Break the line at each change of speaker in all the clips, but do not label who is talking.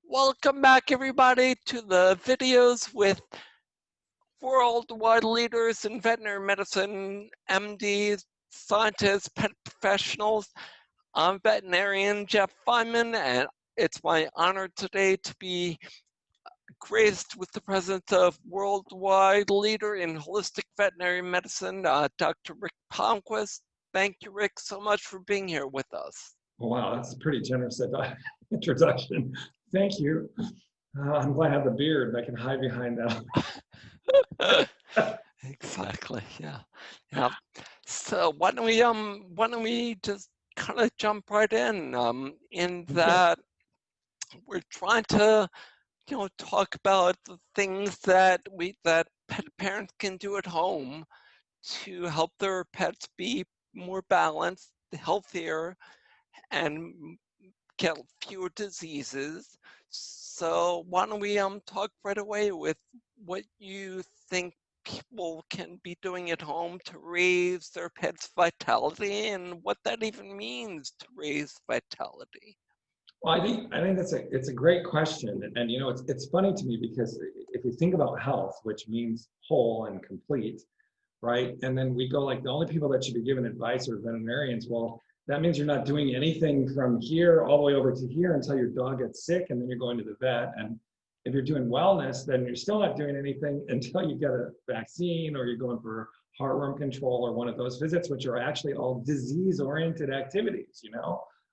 Welcome back, everybody, to the videos with worldwide leaders in veterinary medicine, MDs, scientists, pet professionals. I'm veterinarian Jeff Feynman, and it's my honor today to be graced with the presence of worldwide leader in holistic veterinary medicine, Dr. Rick Palmquist. Thank you, Rick, so much for being here with us.
Wow, that's a pretty generous introduction. Thank you. I'm glad I have the beard and I can hide behind that.
Exactly. Yeah. Yeah. So why don't we just kind of jump right in
Okay.
that we're trying to, talk about the things that pet parents can do at home to help their pets be more balanced, healthier, and get fewer diseases. So why don't we talk right away with what you think people can be doing at home to raise their pet's vitality and what that even means to raise vitality.
Well, I think it's a great question, and it's funny to me because if you think about health, which means whole and complete, right? And then we go like the only people that should be given advice are veterinarians. Well, that means you're not doing anything from here all the way over to here until your dog gets sick, and then you're going to the vet. And if you're doing wellness, then you're still not doing anything until you get a vaccine or you're going for heartworm control or one of those visits, which are actually all disease-oriented activities.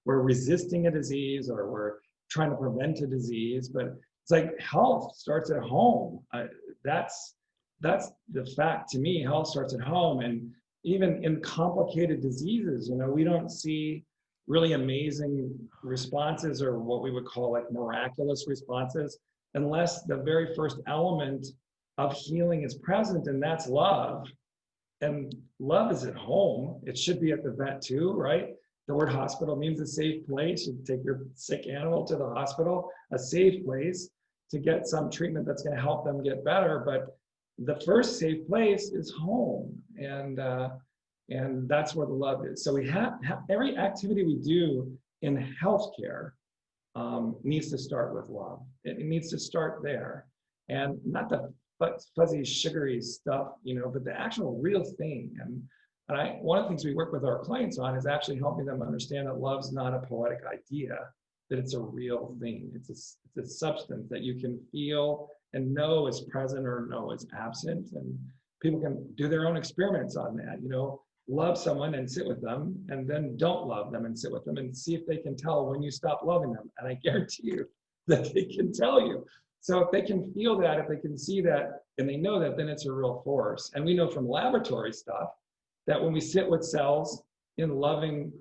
We're resisting a disease or we're trying to prevent a disease, but it's like health starts at home. That's that's the fact to me. Health starts at home, and even in complicated diseases, we don't see really amazing responses or what we would call like miraculous responses unless the very first element of healing is present, and that's love. And love is at home. It should be at the vet too, right? The word hospital means a safe place. You take your sick animal to the hospital, a safe place to get some treatment that's going to help them get better. But the first safe place is home, and that's where the love is. So we have every activity we do in healthcare needs to start with love. It needs to start there, and not the fuzzy, sugary stuff, but the actual real thing. And one of the things we work with our clients on is actually helping them understand that love's not a poetic idea, that it's a real thing. It's a substance that you can feel and know is present or know is absent. And people can do their own experiments on that. Love someone and sit with them, and then don't love them and sit with them and see if they can tell when you stop loving them. And I guarantee you that they can tell you. So if they can feel that, if they can see that, and they know that, then it's a real force. And we know from laboratory stuff that when we sit with cells in loving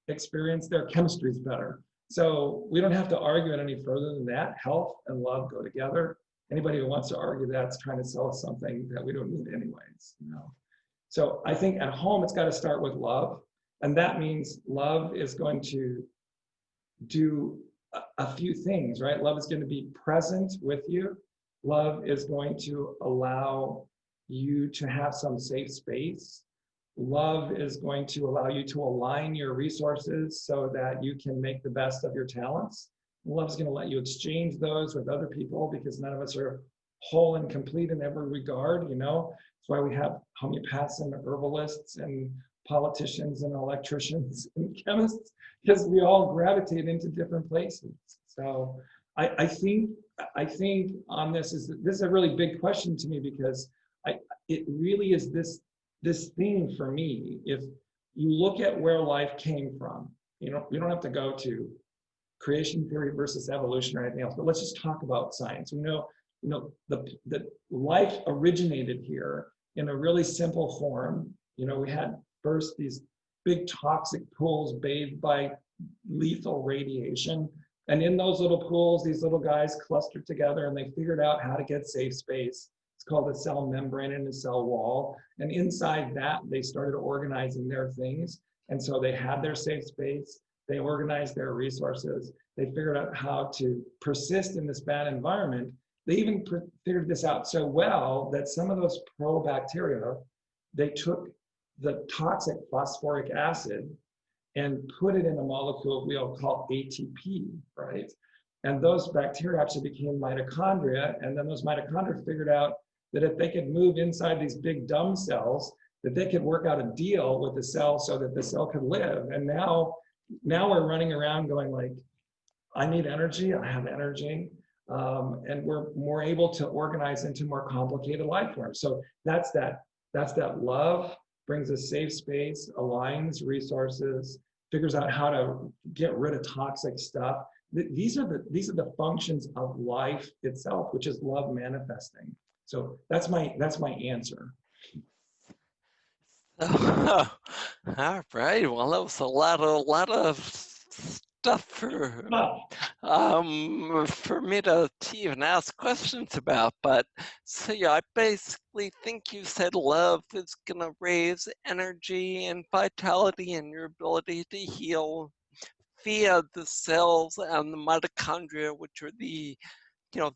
experience, their chemistry is better. So we don't have to argue it any further than that. Health and love go together. Anybody who wants to argue that's trying to sell us something that we don't need anyways. So I think at home, it's got to start with love. And that means love is going to do a few things, right? Love is going to be present with you. Love is going to allow you to have some safe space. Love is going to allow you to align your resources so that you can make the best of your talents. Love is going to let you exchange those with other people because none of us are whole and complete in every regard. That's why we have homeopaths and herbalists and politicians and electricians and chemists, because we all gravitate into different places. So I think on this is a really big question to me, because it really is this thing for me. If you look at where life came from, we don't have to go to creation theory versus evolution or anything else, but let's just talk about science. We know the life originated here in a really simple form. We had first these big toxic pools bathed by lethal radiation. And in those little pools, these little guys clustered together and they figured out how to get safe space. It's called a cell membrane and a cell wall. And inside that, they started organizing their things. And so they had their safe space. They organized their resources. They figured out how to persist in this bad environment. They even figured this out so well that some of those probacteria, they took the toxic phosphoric acid and put it in a molecule we all call ATP, right? And those bacteria actually became mitochondria. And then those mitochondria figured out that if they could move inside these big dumb cells, that they could work out a deal with the cell so that the cell could live. And now we're running around going like, I need energy, I have energy. And we're more able to organize into more complicated life forms. So that's that love, brings a safe space, aligns resources, figures out how to get rid of toxic stuff. These are the functions of life itself, which is love manifesting. So that's my answer.
All right. Well, that was a lot of stuff for me to even ask questions about. But so yeah, I basically think you said love is gonna raise energy and vitality and your ability to heal via the cells and the mitochondria, which are the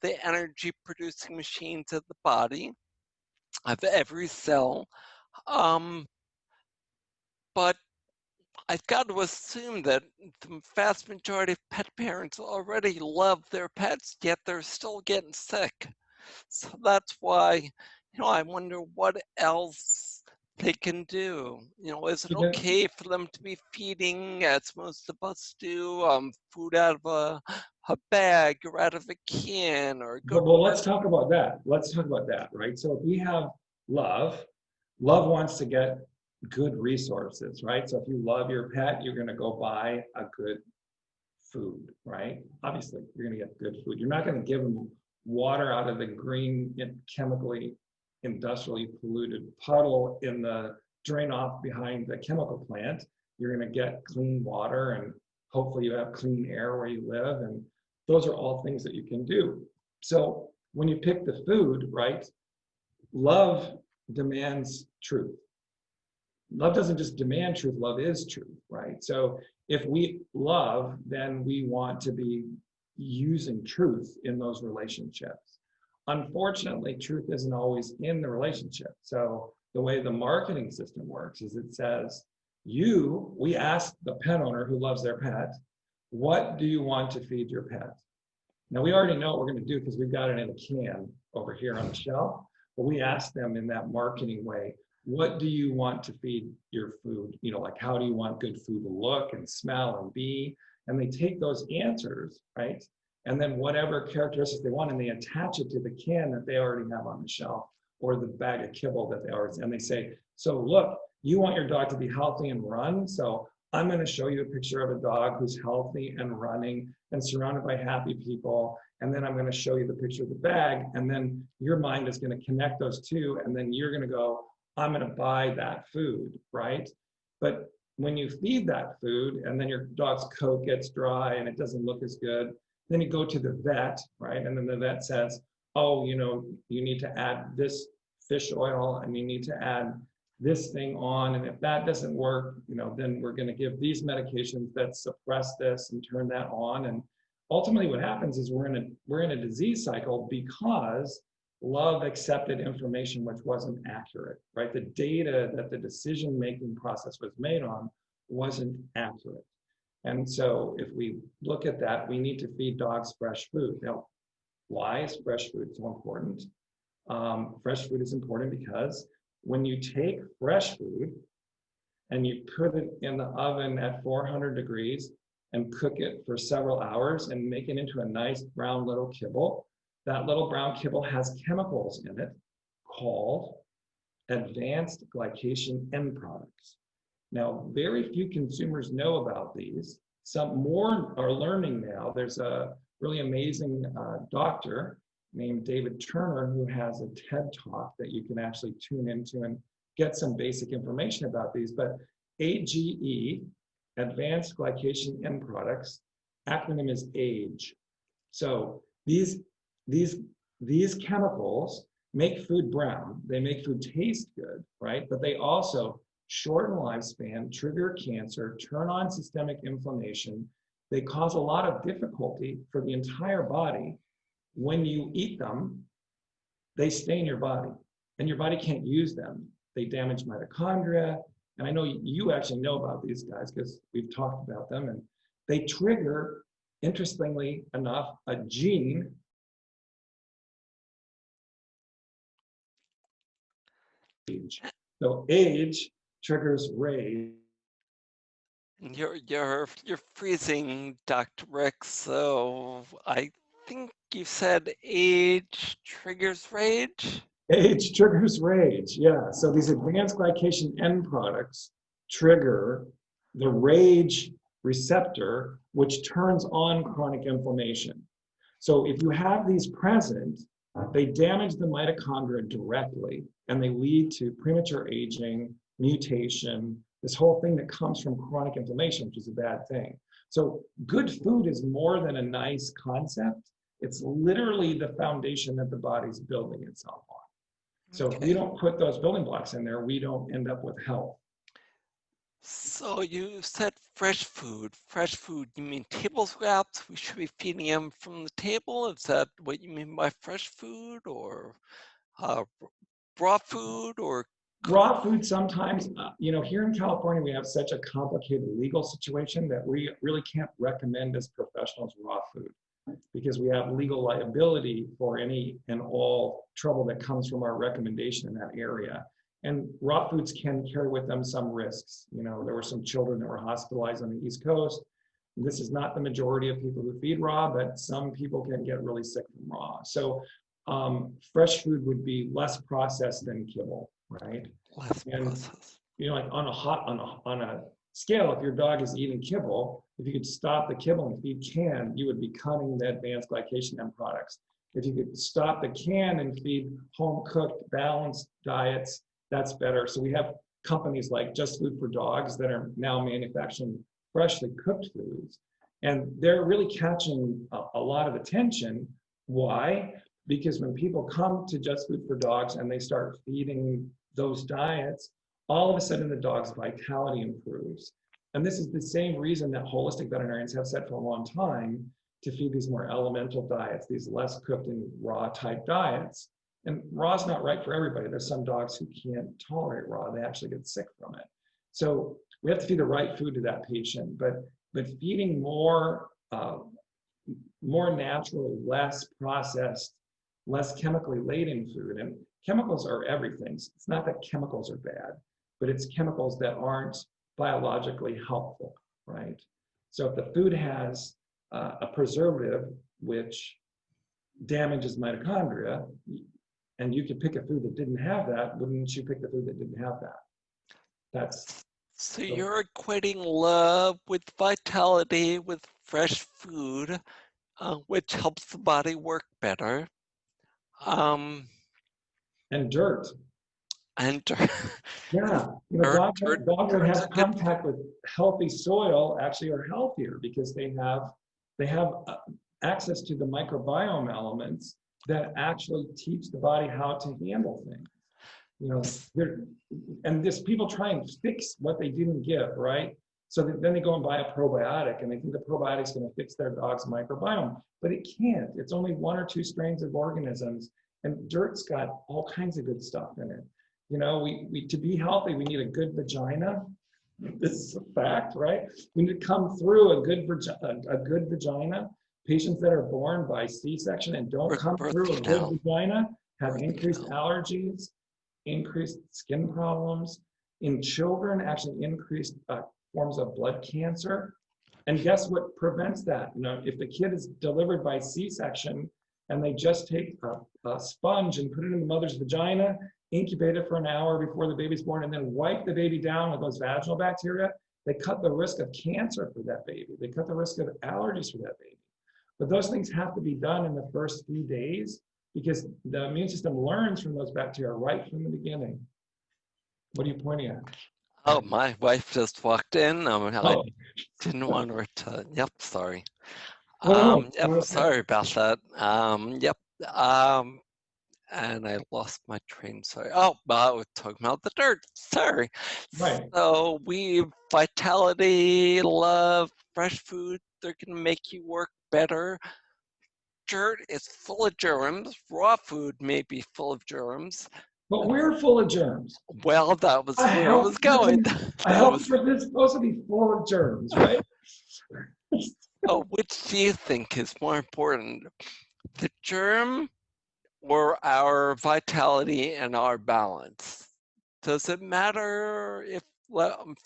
the energy producing machines of the body, of every cell. But I've got to assume that the vast majority of pet parents already love their pets, yet they're still getting sick. So that's why, I wonder what else they can do. Is it okay for them to be feeding, as most of us do, food out of a bag or out of a can, or go
Well, let's talk about that. Let's talk about that, right? So if we have love wants to get good resources, right? So if you love your pet, you're going to go buy a good food, right? Obviously, you're going to get good food. You're not going to give them water out of the green, chemically, industrially polluted puddle in the drain off behind the chemical plant. You're going to get clean water, and hopefully you have clean air where you live. And those are all things that you can do. So when you pick the food, right, love demands truth. Love doesn't just demand truth, love is truth, right? So if we love, then we want to be using truth in those relationships. Unfortunately, truth isn't always in the relationship. So the way the marketing system works is it says, we ask the pet owner who loves their pet, what do you want to feed your pet? Now we already know what we're going to do because we've got it in a can over here on the shelf, but we ask them in that marketing way, what do you want to feed your food? Like how do you want good food to look and smell and be? And they take those answers, right? And then whatever characteristics they want, and they attach it to the can that they already have on the shelf or the bag of kibble that they already, and they say, so look, you want your dog to be healthy and run. So I'm going to show you a picture of a dog who's healthy and running and surrounded by happy people. And then I'm going to show you the picture of the bag. And then your mind is going to connect those two. And then you're going to go, I'm going to buy that food, right? But when you feed that food and then your dog's coat gets dry and it doesn't look as good, then you go to the vet, right? And then the vet says, oh, you need to add this fish oil and you need to add this thing on. And if that doesn't work, then we're going to give these medications that suppress this and turn that on. And ultimately what happens is we're in a disease cycle because love accepted information which wasn't accurate, right? The data that the decision-making process was made on wasn't accurate. And so if we look at that, we need to feed dogs fresh food. Now, why is fresh food so important? Fresh food is important because when you take fresh food and you put it in the oven at 400 degrees and cook it for several hours and make it into a nice brown little kibble, that little brown kibble has chemicals in it called advanced glycation end products. Now, very few consumers know about these. Some more are learning now. There's a really amazing doctor named David Turner who has a TED Talk that you can actually tune into and get some basic information about these. But AGE, Advanced Glycation End Products, acronym is AGE. So these chemicals make food brown. They make food taste good, right? But they also shorten lifespan, trigger cancer, turn on systemic inflammation. They cause a lot of difficulty for the entire body. When you eat them, they stay in your body and your body can't use them. They damage mitochondria and I know you actually know about these guys because we've talked about them, and they trigger, interestingly enough, a gene. So age triggers rage.
You're freezing, Dr. Rick. So I think you said age triggers rage.
Age triggers rage, yeah. So these advanced glycation end products trigger the rage receptor, which turns on chronic inflammation. So if you have these present, they damage the mitochondria directly, and they lead to premature aging, mutation, this whole thing that comes from chronic inflammation, which is a bad thing. So good food is more than a nice concept. It's literally the foundation that the body's building itself on. So if we
Okay.
don't put those building blocks in there, we don't end up with health.
So you said fresh food. Fresh food, you mean table scraps? We should be feeding them from the table? Is that what you mean by fresh food, or uh, raw food, or cooked?
Raw food sometimes, here in California, we have such a complicated legal situation that we really can't recommend as professionals raw food because we have legal liability for any and all trouble that comes from our recommendation in that area. And raw foods can carry with them some risks. There were some children that were hospitalized on the East Coast. This is not the majority of people who feed raw, but some people can get really sick from raw. So fresh food would be less processed than kibble, right?
Less
And
processed.
like on a scale, if your dog is eating kibble, if you could stop the kibble and feed can, you would be cutting the advanced glycation end products. If you could stop the can and feed home cooked, balanced diets, that's better. So we have companies like Just Food for Dogs that are now manufacturing freshly cooked foods. And they're really catching a lot of attention. Why? Because when people come to Just Food for Dogs and they start feeding those diets, all of a sudden the dog's vitality improves. And this is the same reason that holistic veterinarians have said for a long time to feed these more elemental diets, these less cooked and raw type diets. And raw is not right for everybody. There's some dogs who can't tolerate raw. They actually get sick from it. So we have to feed the right food to that patient, but feeding more natural, less processed, less chemically laden food. And chemicals are everything. It's not that chemicals are bad, but it's chemicals that aren't biologically helpful, right? So if the food has a preservative which damages mitochondria, and you could pick a food that didn't have that, wouldn't you pick the food that didn't have that? That's
So you're equating love with vitality with fresh food, which helps the body work better.
And dirt.
And
Yeah,
dirt,
dogs
dirt,
that
dirt's
have
a good
contact with healthy soil actually are healthier because they have access to the microbiome elements that actually teach the body how to handle things. And this people try and fix what they didn't give, right? So then they go and buy a probiotic and they think the probiotic is going to fix their dog's microbiome, but it can't. It's only one or two strains of organisms, and dirt's got all kinds of good stuff in it. We to be healthy, we need a good vagina. This is a fact, right? We need to come through a good vagina. Patients that are born by C-section and don't come through a good vagina have increased allergies, increased skin problems. In children, actually increased forms of blood cancer. And guess what prevents that? If the kid is delivered by C-section and they just take a sponge and put it in the mother's vagina, incubate it for an hour before the baby's born, and then wipe the baby down with those vaginal bacteria, they cut the risk of cancer for that baby. They cut the risk of allergies for that baby. But those things have to be done in the first few days because the immune system learns from those bacteria right from the beginning. What are you pointing at?
Oh, my wife just walked in. I
Oh,
didn't want her to. Yep, sorry.
well,
Yep, sorry about that. Yep. And I lost my train. Sorry. Oh, I was talking about the dirt. Sorry.
right.
So vitality, love, fresh food. They're gonna make you work better. Dirt is full of germs. Raw food may be full of germs.
but we're full of germs.
Well, that was
A
where I was
health
going.
person, a
That
health
was,
person is supposed to be full of germs, right?
oh, which do you think is more important, the germ or our vitality and our balance? Does it matter if,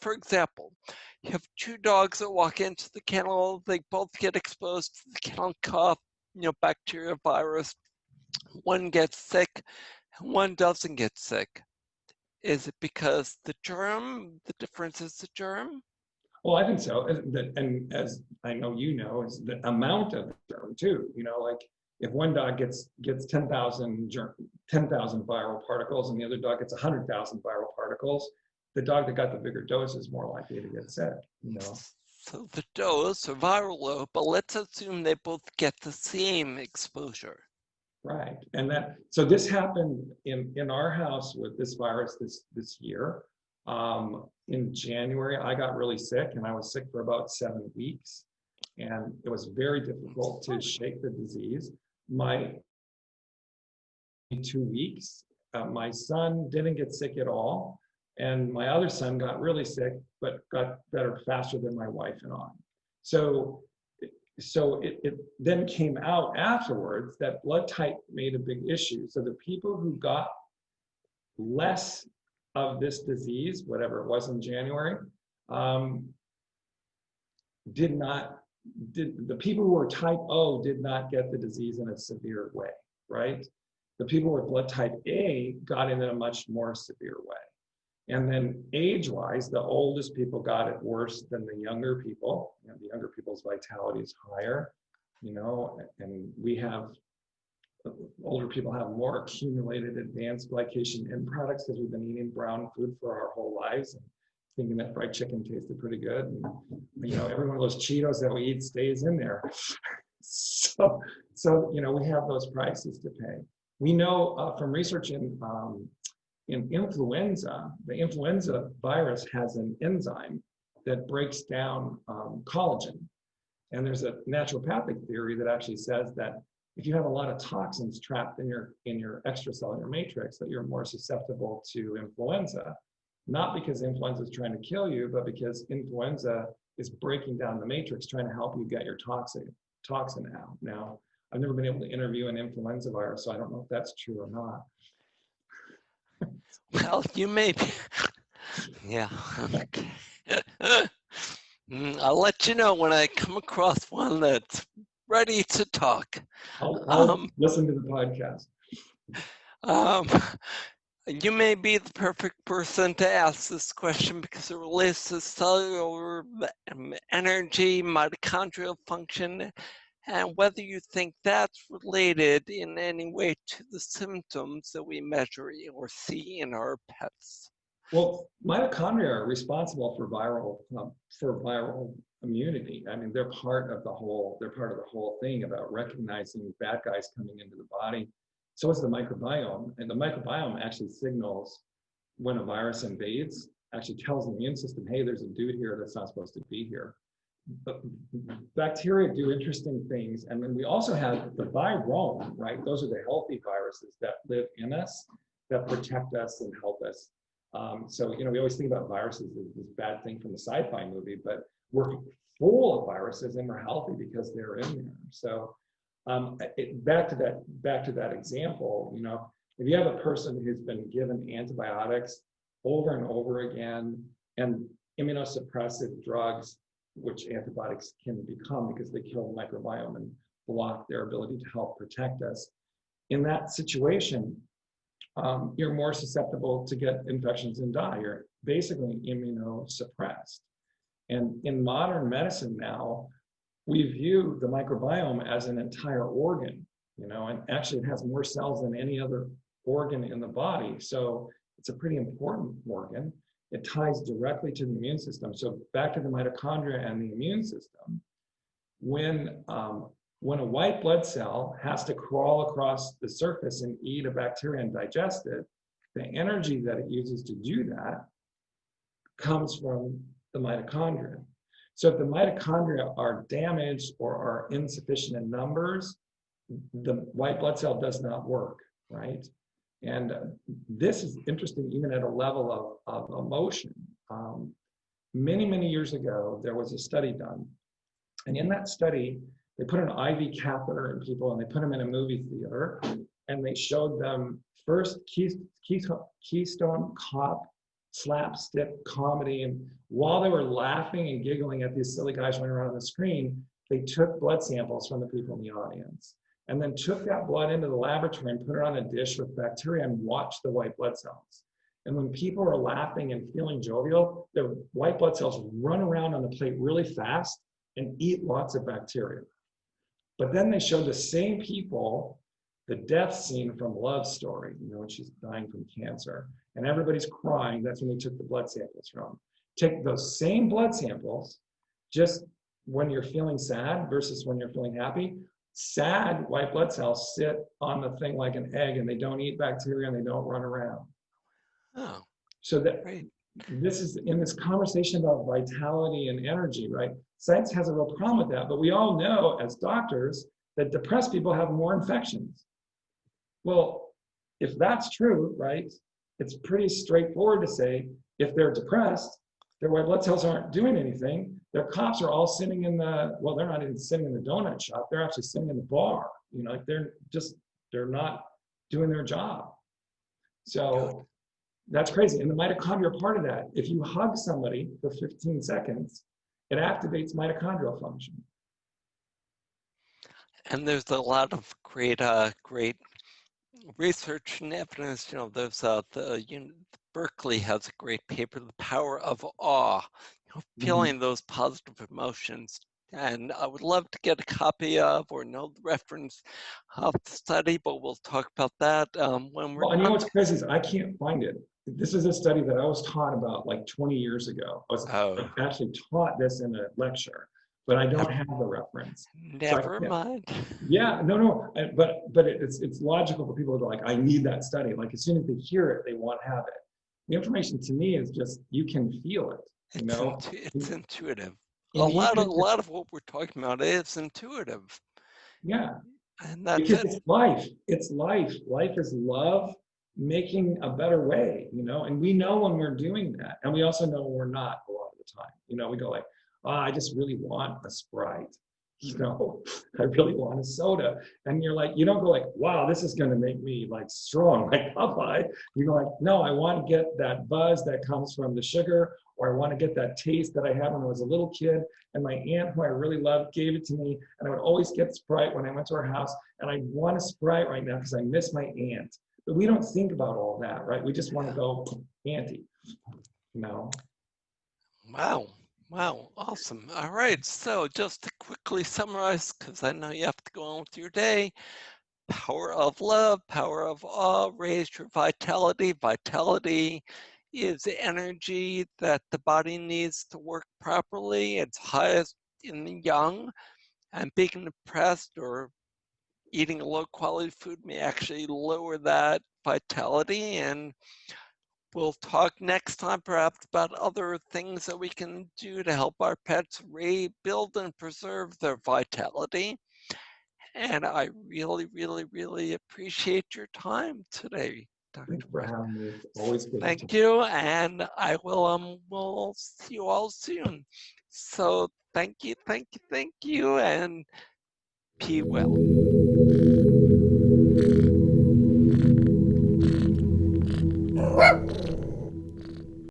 for example, you have two dogs that walk into the kennel, they both get exposed to the kennel cough, bacteria, virus, one gets sick, and one doesn't get sick. Is it because the difference is the germ?
Well, I think so. And as I know, is the amount of the germ too. Like if one dog gets 10,000 viral particles and the other dog gets 100,000 viral particles, the dog that got the bigger dose is more likely to get sick.
So the dose or viral load, but let's assume they both get the same exposure.
Right. And so this happened in our house with this virus this year. In January, I got really sick and I was sick for about 7 weeks. And it was very difficult to shake the disease. My 2 weeks, my son didn't get sick at all. And my other son got really sick, but got better faster than my wife and I. So it then came out afterwards that blood type made a big issue. So the people who got less of this disease, whatever it was in January, the people who were type O did not get the disease in a severe way, right? The people with blood type A got it in a much more severe way. And then age-wise, the oldest people got it worse than the younger people. The younger people's vitality is higher, and older people have more accumulated advanced glycation end products because we've been eating brown food for our whole lives and thinking that fried chicken tasted pretty good. And, every one of those Cheetos that we eat stays in there. So we have those prices to pay. We know from research in influenza, the influenza virus has an enzyme that breaks down collagen. And there's a naturopathic theory that actually says that if you have a lot of toxins trapped in your extracellular matrix, that you're more susceptible to influenza, not because influenza is trying to kill you, but because influenza is breaking down the matrix, trying to help you get your toxin out. Now, I've never been able to interview an influenza virus, so I don't know if that's true or not.
Well, you may be. Yeah. Okay. I'll let you know when I come across one that's ready to talk.
I'll listen to the podcast.
You may be the perfect person to ask this question because it relates to cellular energy, mitochondrial function, and whether you think that's related in any way to the symptoms that we measure or see in our pets.
Well, mitochondria are responsible for viral immunity. I mean, they're part of the whole thing about recognizing bad guys coming into the body. So is the microbiome, and the microbiome actually signals when a virus invades, actually tells the immune system, hey, there's a dude here that's not supposed to be here. But bacteria do interesting things. And then we also have the virome, right? Those are the healthy viruses that live in us, that protect us and help us. So, we always think about viruses as this bad thing from the sci-fi movie, but we're full of viruses and we're healthy because they're in there. So back to that example, if you have a person who's been given antibiotics over and over again and immunosuppressive drugs, which antibiotics can become because they kill the microbiome and block their ability to help protect us. In that situation, you're more susceptible to get infections and die. You're basically immunosuppressed. And in modern medicine now, we view the microbiome as an entire organ, and actually it has more cells than any other organ in the body. So it's a pretty important organ. It ties directly to the immune system. So back to the mitochondria and the immune system, when a white blood cell has to crawl across the surface and eat a bacteria and digest it, the energy that it uses to do that comes from the mitochondria. So if the mitochondria are damaged or are insufficient in numbers, the white blood cell does not work, right? And this is interesting even at a level of emotion. Many, many years ago, there was a study done. And in that study, they put an IV catheter in people and they put them in a movie theater and they showed them first Keystone Cop slapstick comedy. And while they were laughing and giggling at these silly guys running around on the screen, they took blood samples from the people in the audience and then took that blood into the laboratory and put it on a dish with bacteria and watched the white blood cells. And when people are laughing and feeling jovial, their white blood cells run around on the plate really fast and eat lots of bacteria. But then they showed the same people the death scene from Love Story, when she's dying from cancer, and everybody's crying. That's when we took the blood samples from. Take those same blood samples, just when you're feeling sad versus when you're feeling happy. Sad white blood cells sit on the thing like an egg, and they don't eat bacteria and they don't run around.
Oh,
so that
great.
This is in this conversation about vitality and energy, right? Science has a real problem with that, but we all know as doctors that depressed people have more infections. Well, if that's true, right, it's pretty straightforward to say if they're depressed, their white blood cells aren't doing anything. Their cops are all sitting in the, well, they're not even sitting in the donut shop. They're actually sitting in the bar. Like they're not doing their job. So that's crazy. And the mitochondria are part of that. If you hug somebody for 15 seconds, it activates mitochondrial function.
And there's a lot of great research and evidence. There's Berkeley has a great paper, The Power of Awe, feeling those positive emotions. And I would love to get a copy of or know the reference of the study, but we'll talk about that when we're
Well, and
done.
what's crazy is I can't find it. This is a study that I was taught about like 20 years ago. I was actually taught this in a lecture, but I don't have the reference.
Never mind.
Yeah, no. But it's logical for people to go like, I need that study. Like as soon as they hear it, they want to have it. The information to me is just, you can feel it.
It's intuitive. A lot of what we're talking about is intuitive.
Yeah.
And that's
because it's life. It's life. Life is love making a better way, and we know when we're doing that. And we also know when we're not a lot of the time. We go like, oh, I just really want a Sprite. I really want a soda. And you're like, you don't go like, wow, this is going to make me like strong, like Popeye. You go like, no, I want to get that buzz that comes from the sugar, or I want to get that taste that I had when I was a little kid. And my aunt, who I really loved, gave it to me. And I would always get Sprite when I went to her house. And I want a Sprite right now because I miss my aunt. But we don't think about all that, right? We just want to go auntie,
Wow, awesome. All right, so just to quickly summarize, because I know you have to go on with your day: power of love, power of awe, raise your vitality. Vitality is energy that the body needs to work properly. It's highest in the young, and being depressed or eating low quality food may actually lower that vitality. And we'll talk next time perhaps about other things that we can do to help our pets rebuild and preserve their vitality. And I really, really, really appreciate your time today, Dr.
Thanks for having me. It's always good.
Thank you, and I will see you all soon. So thank you, and be well.